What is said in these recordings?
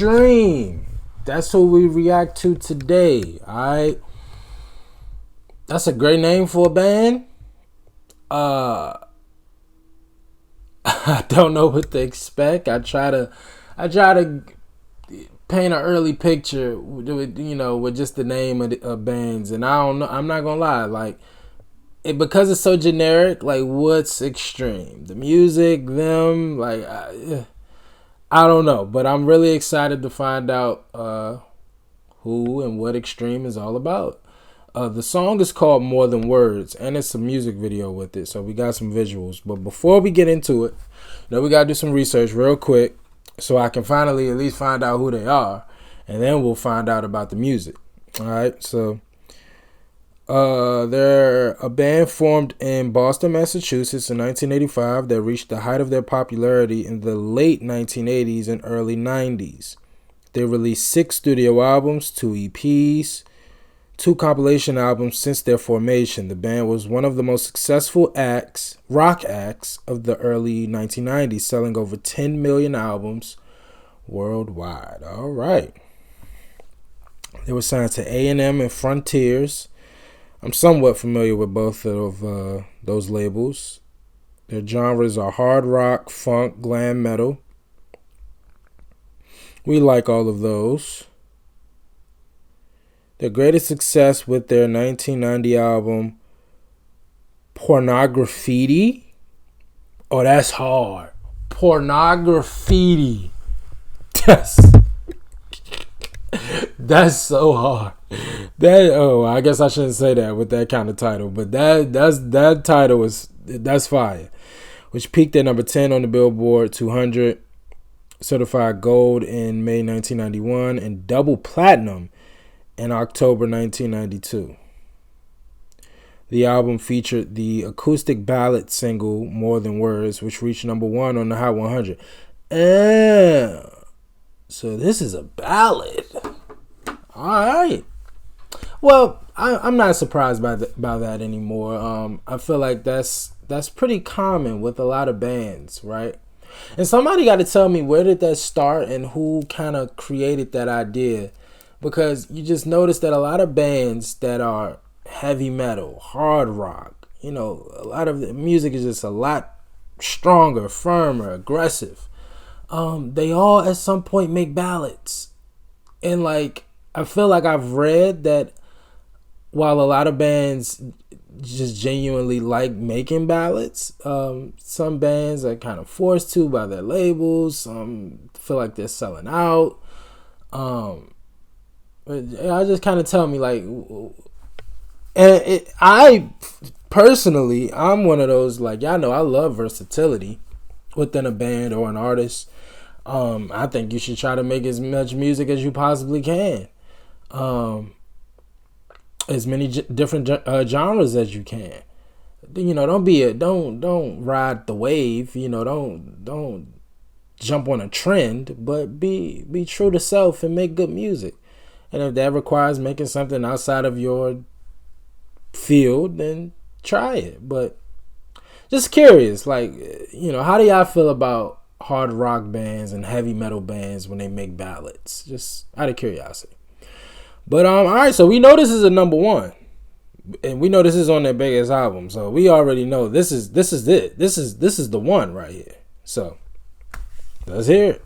Extreme. That's who we react to today. Alright. That's a great name for a band. I don't know what to expect. I try to paint an early picture with, with just the name of bands, and I don't know. I'm not gonna lie, like because it's so generic. Like, what's extreme? The music, them, like I don't know, but I'm really excited to find out who and what Extreme is all about. The song is called More Than Words, and it's a music video with it, so we got some visuals. But before we get into it, we got to do some research real quick so I can finally at least find out who they are, and then we'll find out about the music. All right, so they're a band formed in Boston, Massachusetts in 1985 that reached the height of their popularity in the late 1980s and early 90s. They released 6 studio albums, 2 EPs, 2 compilation albums since their formation. The band was one of the most successful rock acts of the early 1990s, selling over 10 million albums worldwide. All right. They were signed to A&M and Frontiers. I'm somewhat familiar with both of those labels. Their genres are hard rock, funk, glam metal. We like all of those. Their greatest success with their 1990 album, Pornography. Oh, that's hard. Pornography. That's so hard. I guess I shouldn't say that with that kind of title, but that title that's fire. Which peaked at number 10 on the Billboard 200, certified gold in May 1991, and double platinum in October 1992. The album featured the acoustic ballad single More Than Words, which reached number 1 on the Hot 100. So this is a ballad. All right. Well, I'm not surprised by that anymore. I feel like that's pretty common with a lot of bands, right? And somebody got to tell me, where did that start and who kind of created that idea? Because you just notice that a lot of bands that are heavy metal, hard rock, a lot of the music is just a lot stronger, firmer, aggressive. They all at some point make ballads. And I feel like I've read that while a lot of bands just genuinely like making ballads, some bands are kind of forced to by their labels. Some feel like they're selling out. I just kind of tell me I personally, I'm one of those, y'all know I love versatility within a band or an artist. I think you should try to make as much music as you possibly can. As many different genres as you can. Don't ride the wave. Don't jump on a trend, but be true to self and make good music. And if that requires making something outside of your field, then try it. But just curious, how do y'all feel about hard rock bands and heavy metal bands when they make ballads? Just out of curiosity. But all right, so we know this is a number 1, and we know this is on their biggest album, so we already know this is it. This is the one right here. So let's hear it.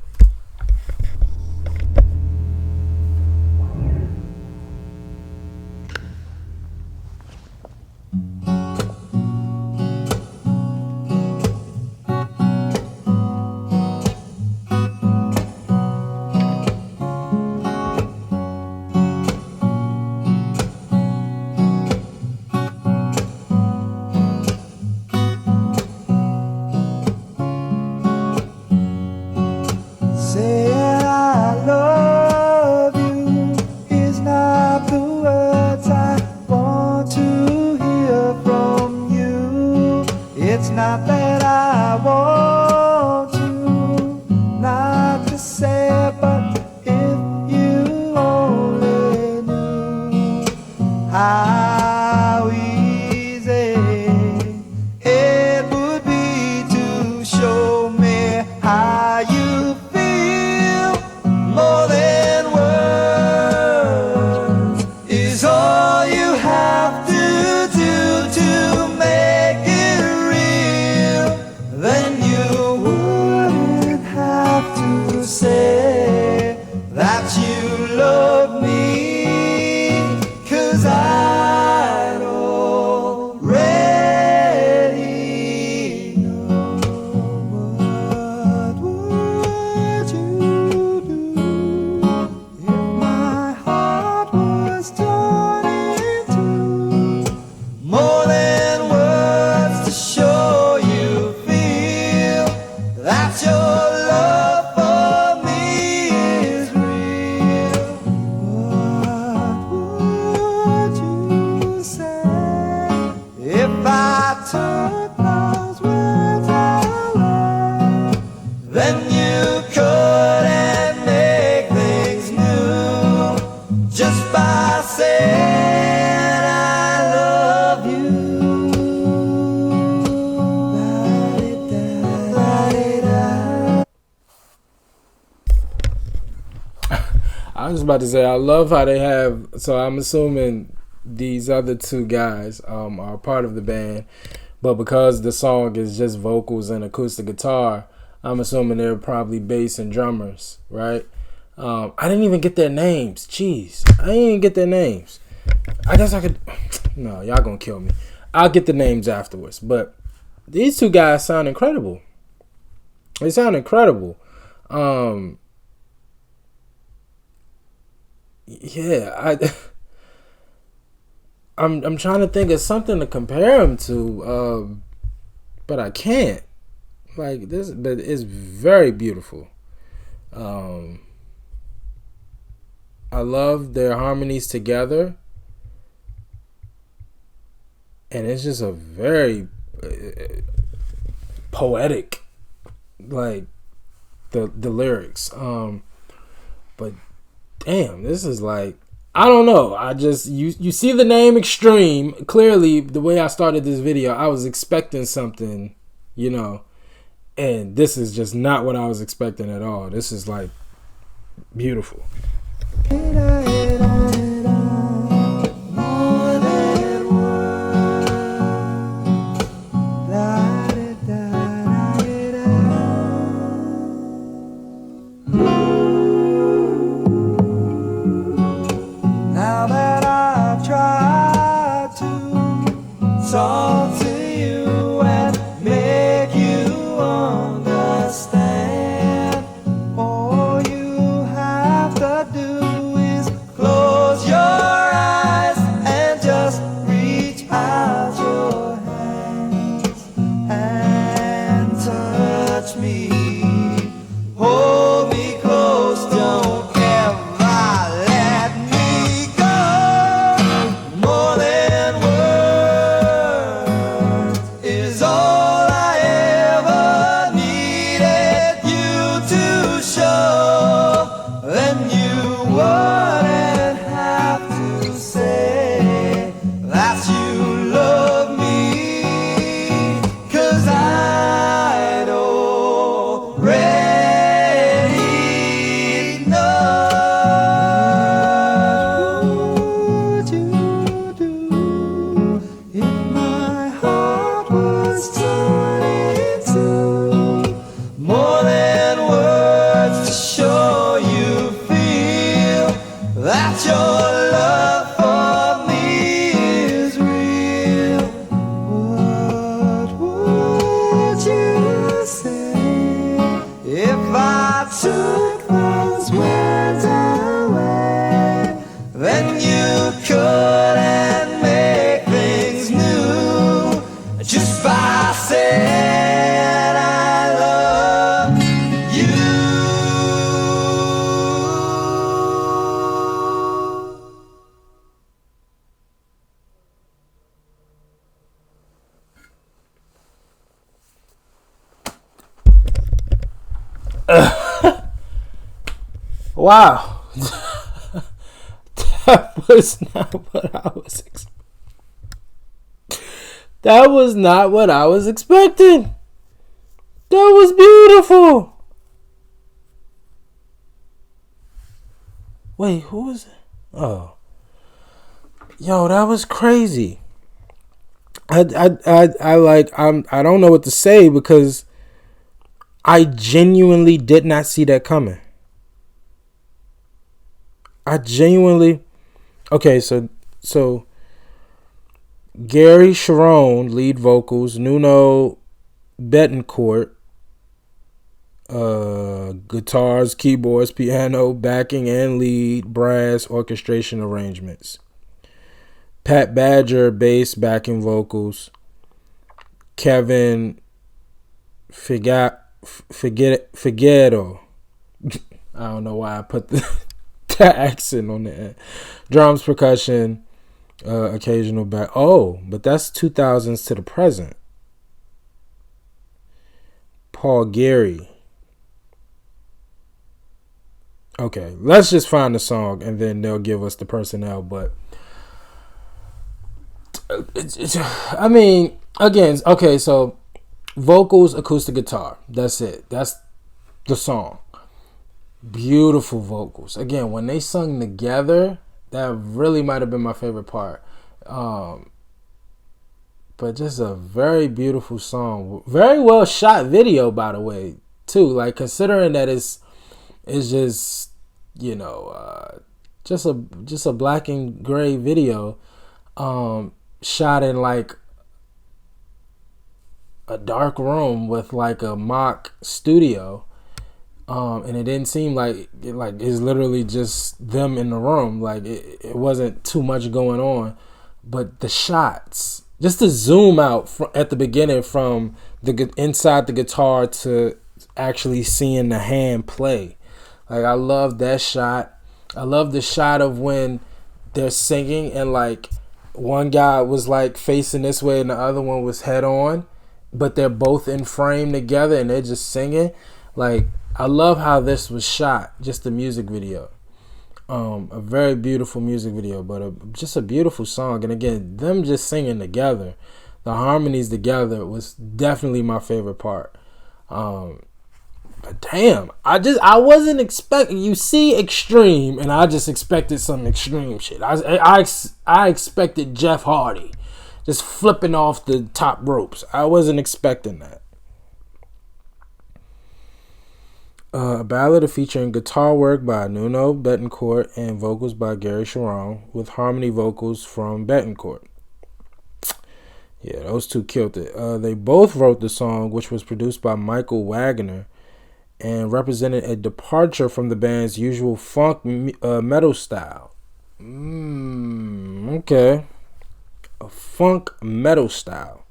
I was about to say, I love how they have. So I'm assuming these other two guys are part of the band, but because the song is just vocals and acoustic guitar, I'm assuming they're probably bass and drummers, right? I didn't even get their names. Jeez, I didn't even get their names. I guess I could. No, y'all gonna kill me. I'll get the names afterwards. But these two guys sound incredible. They sound incredible. Yeah, I'm trying to think of something to compare them to, but I can't. Like this, but it's very beautiful. I love their harmonies together, and it's just a very poetic, like the lyrics. But damn, this is like, I don't know. I just you see the name Extreme. Clearly, the way I started this video, I was expecting something, and this is just not what I was expecting at all. This is like beautiful. Now that I've tried to talk to you and make you understand, all you have to do is close your eyes and just reach out your hands and touch me. Hold me close, don't ever let me go. More than words is all I ever needed you to show. Then you wouldn't have to say that you love me, 'cause I'd already know. What would you do if my heart was torn into more than words to show you feel that your love for me is real? What would you say if I took those words away? Then you couldn't make things new just by saying I love you. Wow. That was not what I was That was not what I was expecting. That was beautiful. Wait, who was it? Oh. Yo, that was crazy. I don't know what to say because I genuinely did not see that coming. Okay, so Gary Sharon, lead vocals, Nuno Betancourt, guitars, keyboards, piano, backing and lead, brass, orchestration arrangements. Pat Badger, bass, backing vocals. Kevin Figueroa. I don't know why I put the accent on the end. Drums, percussion, occasional back. Oh, but that's 2000s to the present. Paul Gary. Okay, let's just find the song and then they'll give us the personnel. But I mean, again, okay, so vocals, acoustic guitar. That's it. That's the song. Beautiful vocals. Again, when they sung together, that really might have been my favorite part. But just a very beautiful song. Very well shot video, by the way, too. Like, considering that it's just, just a black and gray video, shot in like a dark room with like a mock studio. And it didn't seem like it's literally just them in the room. Like it wasn't too much going on, but the shots, just to zoom out at the beginning from the inside the guitar to actually seeing the hand play. Like, I love that shot. I love the shot of when they're singing and like one guy was like facing this way and the other one was head on, but they're both in frame together and they're just singing. Like, I love how this was shot, just the music video. A very beautiful music video, but just a beautiful song. And again, them just singing together, the harmonies together was definitely my favorite part. But damn, I wasn't expecting. You see Extreme, and I just expected some extreme shit. I expected Jeff Hardy just flipping off the top ropes. I wasn't expecting that. A ballad featuring guitar work by Nuno Bettencourt and vocals by Gary Sharon, with harmony vocals from Bettencourt. Yeah, those two killed it. They both wrote the song, which was produced by Michael Wagner and represented a departure from the band's usual funk metal style. Okay. A funk metal style.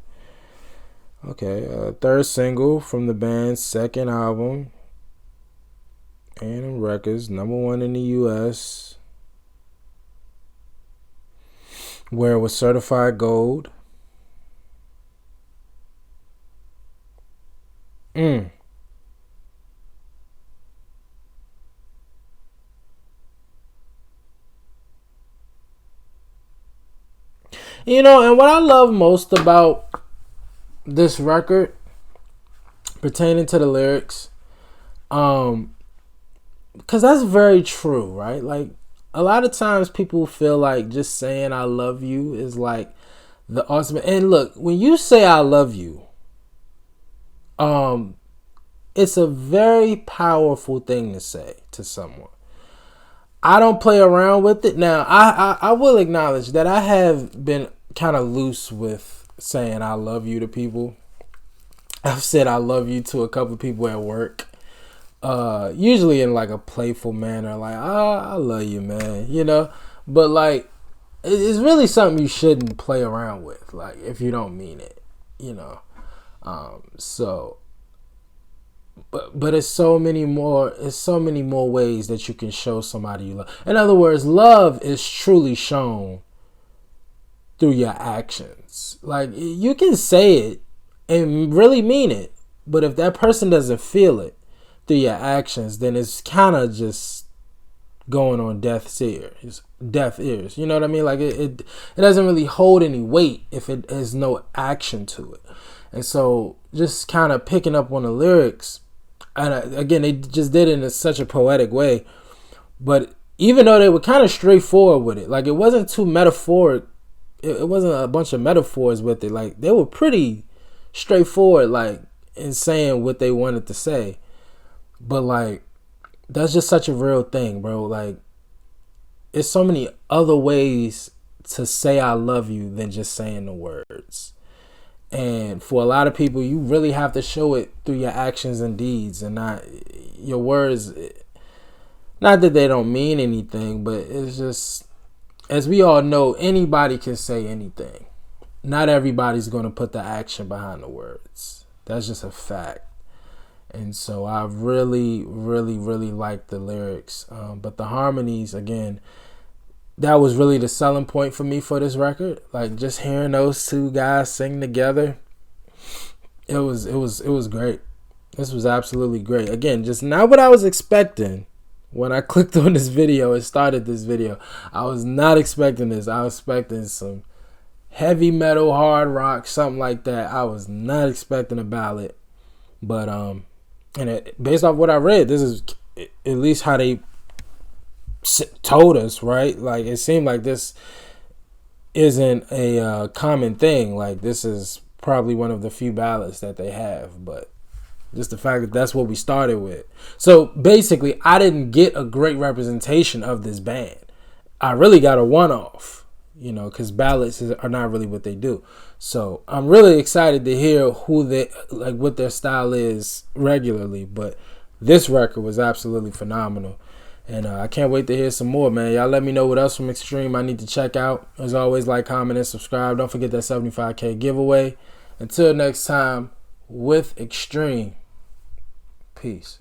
Okay, third single from the band's second album, A&M Records, #1 in the U.S., where it was certified gold. You know, and what I love most about this record pertaining to the lyrics, because that's very true, right? Like, a lot of times people feel like just saying I love you is like the ultimate. And look, when you say I love you, it's a very powerful thing to say to someone. I don't play around with it. Now, I will acknowledge that I have been kind of loose with saying I love you to people. I've said I love you to a couple of people at work. Usually in like a playful manner, like, I love you, man, you know? But like, it's really something you shouldn't play around with, like, if you don't mean it, you know? But it's so many more ways that you can show somebody you love. In other words, love is truly shown through your actions. Like, you can say it and really mean it, but if that person doesn't feel it through your actions, then it's kind of just going on deaf ears. You know what I mean? Like, it doesn't really hold any weight if it has no action to it. And so, just kind of picking up on the lyrics, and again, they just did it in such a poetic way. But even though they were kind of straightforward with it, like, it wasn't too metaphoric. It wasn't a bunch of metaphors with it. Like, they were pretty straightforward, like, in saying what they wanted to say. But like, that's just such a real thing, bro. Like, there's so many other ways to say I love you than just saying the words. And for a lot of people, you really have to show it through your actions and deeds, and not your words. Not that they don't mean anything, but it's just, as we all know, anybody can say anything. Not everybody's going to put the action behind the words. That's just a fact. And so I really, really, really like the lyrics. But the harmonies, again, that was really the selling point for me for this record. Like, just hearing those two guys sing together, it was great. This was absolutely great. Again, just not what I was expecting when I clicked on this video and started this video. I was not expecting this. I was expecting some heavy metal, hard rock, something like that. I was not expecting a ballad. But based off what I read, this is at least how they told us, right? Like, it seemed like this isn't a common thing. Like, this is probably one of the few ballads that they have, but just the fact that that's what we started with. So basically, I didn't get a great representation of this band. I really got a one-off, you know, because ballads are not really what they do. So I'm really excited to hear what their style is regularly. But this record was absolutely phenomenal. And I can't wait to hear some more, man. Y'all let me know what else from Extreme I need to check out. As always, like, comment, and subscribe. Don't forget that 75K giveaway. Until next time, with Extreme. Peace.